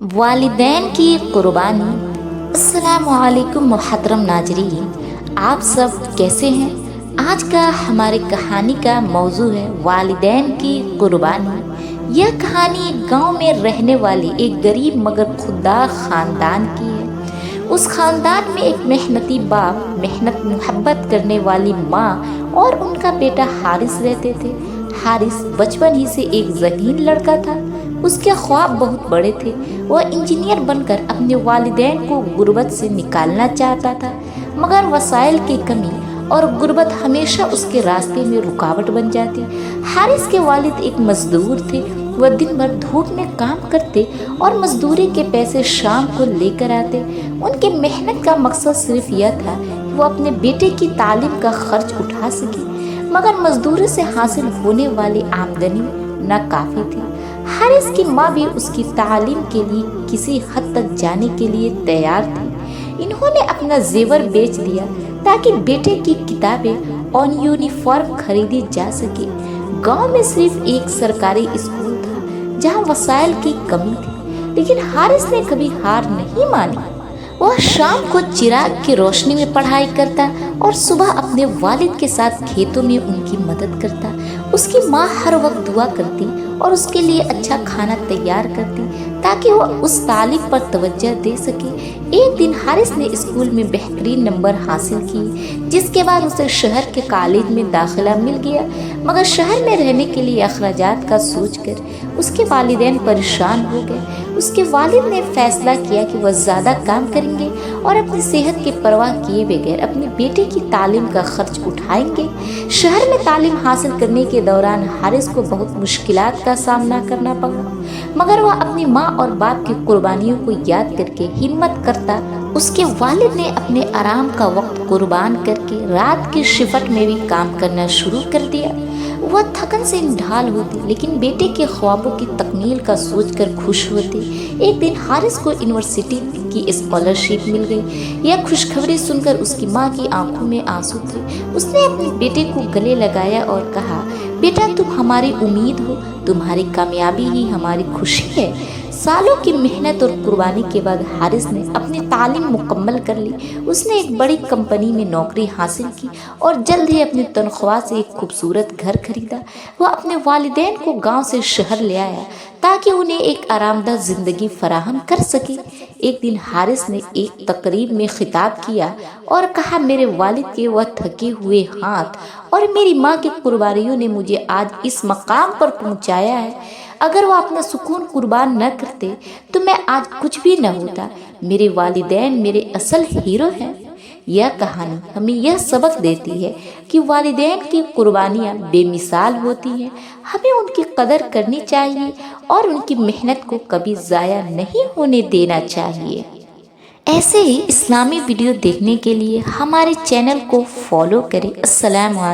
वालिदैन की कुर्बानी। अस्सलामुअलैकुम मुहतरम नाजरीन, आप सब कैसे हैं। आज का हमारे कहानी का मौजू है वालिदैन की कुर्बानी। यह कहानी एक गांव में रहने वाली एक गरीब मगर खुददार ख़ानदान की है। उस ख़ानदान में एक मेहनती बाप, मेहनत मोहब्बत करने वाली माँ और उनका बेटा हारिस रहते थे। हारिस बचपन ही से एक ज़हीन लड़का था। उसके ख्वाब बहुत बड़े थे। वह इंजीनियर बनकर अपने वालिदैन को गुर्बत से निकालना चाहता था, मगर वसाइल की कमी और गुर्बत हमेशा उसके रास्ते में रुकावट बन जाती। हारिस के वालिद एक मजदूर थे। वह दिन भर धूप में काम करते और मजदूरी के पैसे शाम को लेकर आते। उनके मेहनत का मकसद सिर्फ यह था कि वो अपने बेटे की तालीम का खर्च उठा सके, मगर मजदूरी से हासिल होने वाली आमदनी नाकाफी थी। हारिस की माँ भी उसकी तालीम के लिए किसी हद तक जाने के लिए तैयार थी। इन्होंने अपना जेवर बेच दिया ताकि बेटे की किताबें और यूनिफॉर्म खरीदी जा सके। गांव में सिर्फ एक सरकारी स्कूल था जहां वसाइल की कमी थी, लेकिन हारिस ने कभी हार नहीं मानी। वह शाम को चिराग की रोशनी में पढ़ाई करता और सुबह अपने वालिद के साथ खेतों में उनकी मदद करता। उसकी माँ हर वक्त दुआ करती और उसके लिए अच्छा खाना तैयार करती ताकि वो उस तालीम पर तवज्जो दे सके। एक दिन हारिस ने स्कूल में बेहतरीन नंबर हासिल किए, जिसके बाद उसे शहर के कॉलेज में दाखिला मिल गया। मगर शहर में रहने के लिए अखराजात का सोचकर उसके वालिदैन परेशान हो गए। उसके वालिद ने फैसला किया कि वह ज़्यादा काम करेंगे और अपनी सेहत की परवाह किए बगैर अपने बेटे की तालीम का खर्च उठाएंगे। शहर में तालीम हासिल करने के दौरान हारिस को बहुत मुश्किलात का सामना करना पड़ा, मगर वह अपनी माँ और बाप की कुर्बानियों को याद करके हिम्मत करता। उसके वालिद ने अपने आराम का वक्त कुर्बान करके रात की शिफ्ट में भी काम करना शुरू कर दिया। वह थकन से निढाल होती, लेकिन बेटे के ख्वाबों की तकमील का सोचकर खुश होती। एक दिन हारिस को यूनिवर्सिटी की स्कॉलरशिप मिल गई। यह खुशखबरी सुनकर उसकी माँ की आंखों में आंसू थे। उसने अपने बेटे को गले लगाया और कहा, बेटा तुम हमारी उम्मीद हो, तुम्हारी कामयाबी ही हमारी खुशी है। सालों की मेहनत और कुर्बानी के बाद हारिस ने अपनी तालीम मुकम्मल कर ली। उसने एक बड़ी कंपनी में नौकरी हासिल की और जल्द ही अपनी तनख्वाह से एक खूबसूरत घर खरीदा। वह अपने वालिदैन को गांव से शहर ले आया ताकि उन्हें एक आरामदायक ज़िंदगी फराहम कर सके। एक दिन हारिस ने एक तकरीब में खिताब किया और कहा, मेरे वालिद के वह थके हुए हाथ और मेरी माँ की कुर्बानियों ने मुझे आज इस मकाम पर पहुँचाया है। अगर वो अपना सुकून कुर्बान न करते तो मैं आज कुछ भी न होता। मेरे वालिदैन मेरे असल हीरो हैं। यह कहानी हमें यह सबक देती है कि वालिदैन की कुर्बानियाँ बेमिसाल होती हैं। हमें उनकी कदर करनी चाहिए और उनकी मेहनत को कभी ज़ाया नहीं होने देना चाहिए। ऐसे ही इस्लामी वीडियो देखने के लिए हमारे चैनल को फॉलो करें। अस्सलाम वालेकुम।